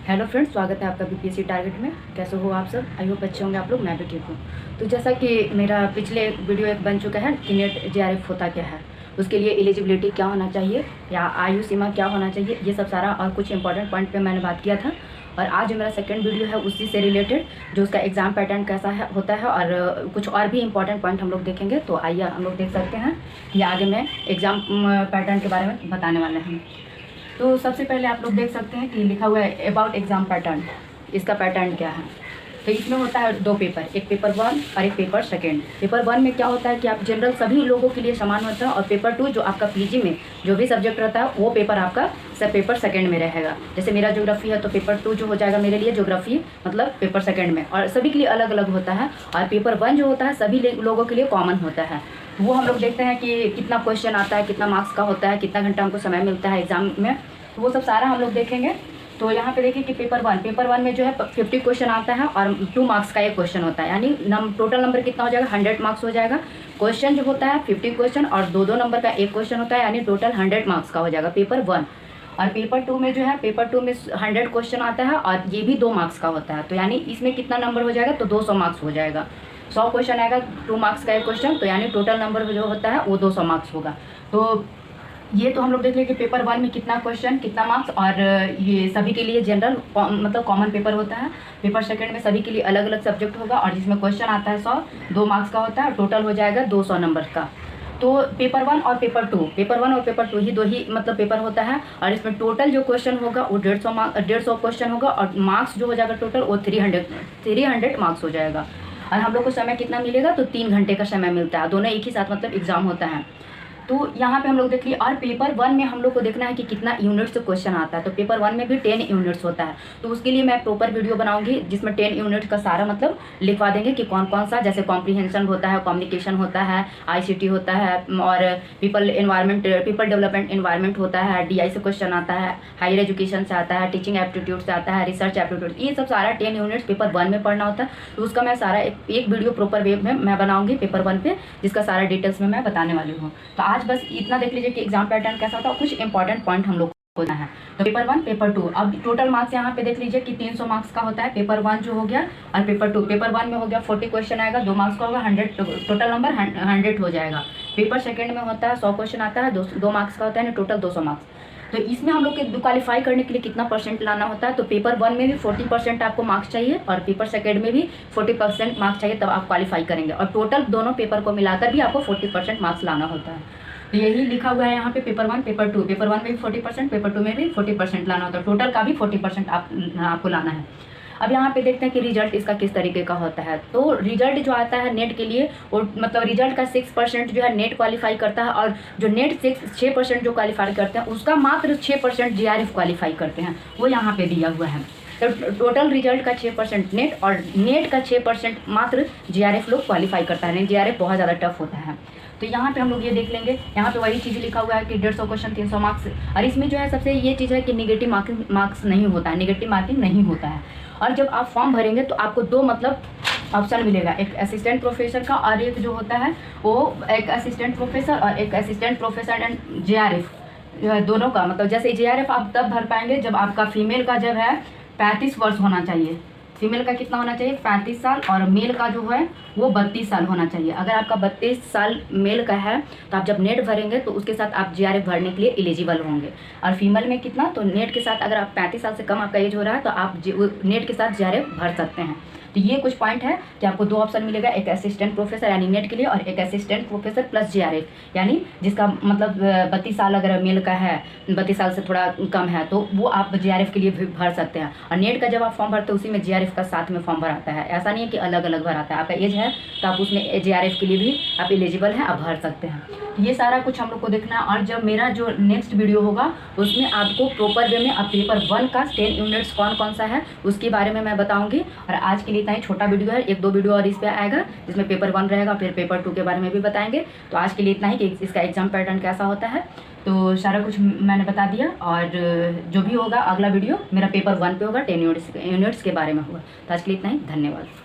Hello friends, स्वागत है आपका बीपीएससी टारगेट में। कैसे हो आप सब? आई होप अच्छे होंगे आप लोग। मैं भी ठीक हूँ। तो जैसा कि मेरा पिछले वीडियो एक बन चुका है कि नेट जेआरएफ होता क्या है, उसके लिए एलिजिबिलिटी क्या होना चाहिए या आयु सीमा क्या होना चाहिए, ये सब सारा और कुछ इंपॉर्टेंट पॉइंट पे मैंने बात किया था। और आज जो मेरा सेकंड वीडियो है उसी से रिलेटेड, जो उसका एग्ज़ाम पैटर्न कैसा है होता है और कुछ और भी इंपॉर्टेंट पॉइंट हम लोग देखेंगे। तो आइए हम लोग देख सकते हैं कि आगे मैं एग्ज़ाम पैटर्न के बारे में बताने वाले हैं। तो सबसे पहले आप लोग देख सकते हैं कि लिखा हुआ है अबाउट एग्ज़ाम पैटर्न। इसका पैटर्न क्या है? तो इसमें होता है दो पेपर, एक पेपर 1 और एक पेपर सेकंड। पेपर 1 में क्या होता है कि आप जनरल सभी लोगों के लिए समान होता है, और पेपर 2 जो आपका पीजी में जो भी सब्जेक्ट रहता है वो पेपर आपका सब पेपर सेकंड में रहेगा। जैसे मेरा ज्योग्राफी है तो पेपर 2 जो हो जाएगा मेरे लिए ज्योग्राफी मतलब पेपर सेकंड में, और सभी के लिए अलग अलग होता है। और पेपर 1 जो होता है सभी लोगों के लिए कॉमन होता है। वो हम लोग देखते हैं कि कितना क्वेश्चन आता है, कितना मार्क्स का होता है, कितना घंटा हमको समय मिलता है एग्जाम में, तो वो सब सारा हम लोग देखेंगे। तो यहाँ पे देखिए कि पेपर वन में जो है 50 क्वेश्चन आता है और 2 मार्क्स का एक क्वेश्चन होता है, यानी टोटल नंबर कितना हो जाएगा, 100 मार्क्स हो जाएगा। क्वेश्चन जो होता है 50 क्वेश्चन और 2-2 नंबर का एक क्वेश्चन होता है, यानी टोटल 100 मार्क्स का हो जाएगा पेपर 1। और पेपर 2 में जो है पेपर 2 में 100 क्वेश्चन आता है और ये भी 2 मार्क्स का होता है, तो यानी इसमें कितना नंबर हो जाएगा, तो 200 मार्क्स हो जाएगा। 100 क्वेश्चन आएगा, 2 मार्क्स का एक क्वेश्चन, तो यानी टोटल नंबर जो होता है वो 200 मार्क्स होगा। तो ये तो हम लोग देख लें कि पेपर 1 में कितना क्वेश्चन कितना मार्क्स, और ये सभी के लिए जनरल मतलब कॉमन पेपर होता है। पेपर सेकंड में सभी के लिए अलग अलग सब्जेक्ट होगा और जिसमें क्वेश्चन आता है 100, 2 मार्क्स का होता है, टोटल हो जाएगा 200 नंबर का। तो पेपर 1 और पेपर 2 ही दो ही मतलब पेपर होता है, और इसमें टोटल जो क्वेश्चन होगा वो 150 क्वेश्चन होगा, और मार्क्स जो हो जाएगा टोटल वो 300 मार्क्स हो जाएगा। और हम लोग को समय कितना मिलेगा, तो 3 घंटे का समय मिलता है, दोनों एक ही साथ मतलब एग्जाम होता है। तो यहाँ पे हम लोग देख लिए। और पेपर 1 में हम लोग को देखना है कि कितना यूनिट्स से क्वेश्चन आता है। तो पेपर 1 में भी 10 यूनिट्स होता है, तो उसके लिए मैं प्रॉपर वीडियो बनाऊंगी जिसमें 10 यूनिट्स का सारा मतलब लिखवा देंगे कि कौन कौन सा, जैसे कॉम्प्रीहेंशन होता है, कम्युनिकेशन होता है, आईसीटी होता है, और पीपल डेवलपमेंट इन्वायरमेंट होता है, डीआई से क्वेश्चन आता है, हायर एजुकेशन से आता है, टीचिंग एप्टीट्यूड से आता है, रिसर्च एप्टीट्यूड, ये सब सारा 10 यूनिट्स पेपर 1 में पढ़ना होता है। तो उसका मैं सारा एक वीडियो प्रॉपर वे में मैं बनाऊंगी पेपर 1 पे, जिसका सारा डिटेल्स में मैं बताने वाली हूँ। तो आज बस इतना देख लीजिए कि एग्जाम पैटर्न कैसा होता है, कुछ इंपॉर्टेंट पॉइंट हम लोग को होना है। तो पेपर 1 पेपर 2, अब टोटल मार्क्स यहाँ पे देख लीजिए कि 300 मार्क्स का होता है पेपर 1 जो हो गया, और पेपर 2 पेपर 1 में हो गया 40 क्वेश्चन आएगा, 2 मार्क्स का होगा, 100 टोटल नंबर 100 हो जाएगा। पेपर सेकंड में होता है 100 क्वेश्चन आता है, 2 मार्क्स का होता है, टोटल 200 मार्क्स। तो इसमें हम लोग के क्वालिफाई करने के लिए कितना परसेंट लाना होता है, तो पेपर 1 में भी 40% आपको मार्क्स चाहिए और पेपर सेकंड में भी 40% मार्क्स चाहिए, तब आप क्वालिफाई करेंगे। और टोटल दोनों पेपर को मिलाकर भी आपको 40% मार्क्स लाना होता है। तो यही लिखा हुआ है यहाँ पे पेपर 1 पेपर 2, पेपर 1 में भी 40%, पेपर 2 में भी 40% लाना होता है, टोटल का भी 40% आपको लाना है। अब यहाँ पे देखते हैं कि रिजल्ट इसका किस तरीके का होता है। तो रिजल्ट जो आता है नेट के लिए, वो मतलब रिजल्ट का 6% जो है नेट क्वालिफाई करता है, और जो नेट 6% जो क्वालिफाई करते हैं उसका मात्र 6% जीआरएफ क्वालिफाई करते हैं, वो यहाँ पे दिया हुआ है। तो टोटल रिजल्ट का 6% नेट, और नेट का 6% मात्र जीआरएफ लोग क्वालिफाई करता है। जीआरएफ बहुत ज़्यादा टफ होता है। तो यहाँ पे हम लोग ये देख लेंगे, यहाँ पे वही चीज़ लिखा हुआ है कि 150 क्वेश्चन 300 मार्क्स। और इसमें जो है सबसे ये चीज़ है कि नेगेटिव मार्क्स नहीं होता है, नेगेटिव मार्किंग नहीं होता है। और जब आप फॉर्म भरेंगे तो आपको 2 मतलब ऑप्शन मिलेगा, एक असिस्टेंट प्रोफेसर का और एक जो होता है वो एक असिस्टेंट प्रोफेसर और एक असिस्टेंट प्रोफेसर एंड जेआरएफ, दोनों का मतलब जैसे जेआरएफ आप तब भर पाएंगे जब आपका फीमेल का जब है 35 वर्ष होना चाहिए। फीमेल का कितना होना चाहिए, 35 साल, और मेल का जो है वो 32 साल होना चाहिए। अगर आपका 32 साल मेल का है तो आप जब नेट भरेंगे तो उसके साथ आप जीआरएफ भरने के लिए एलिजिबल होंगे। और फीमेल में कितना, तो नेट के साथ अगर आप 35 साल से कम आपका एज हो रहा है तो आप नेट के साथ जीआरएफ भर सकते हैं। तो ये कुछ पॉइंट है कि आपको 2 ऑप्शन मिलेगा, एक असिस्टेंट प्रोफेसर यानी नेट के लिए, और एक असिस्टेंट प्रोफेसर प्लस जीआरएफ, यानी जिसका मतलब 32 साल अगर मेल का है, 32 साल से थोड़ा कम है, तो वो आप जीआरएफ के लिए भी भर सकते हैं। और नेट का जब आप फॉर्म भरते हैं उसी में जीआरएफ का साथ में फॉर्म भराता है, ऐसा नहीं है कि अलग अलग भराता है। आपका एज है तो आप उसमें जीआरएफ के लिए भी आप एलिजिबल हैं, आप भर सकते हैं। ये सारा कुछ हम लोग को देखना है। और जब मेरा जो नेक्स्ट वीडियो होगा उसमें आपको प्रॉपर वे में अब पेपर 1 का 10 यूनिट्स कौन कौन सा है उसके बारे में मैं बताऊंगी। और आज के लिए इतना ही छोटा वीडियो है, 1-2 वीडियो और इस पर आएगा जिसमें पेपर 1 रहेगा, फिर पेपर 2 के बारे में भी बताएंगे। तो आज के लिए इतना ही कि इसका एग्जाम पैटर्न कैसा होता है, तो सारा कुछ मैंने बता दिया। और जो भी होगा अगला वीडियो मेरा पेपर 1 पे होगा, 10 यूनिट्स के बारे में होगा। तो आज के लिए इतना ही, धन्यवाद।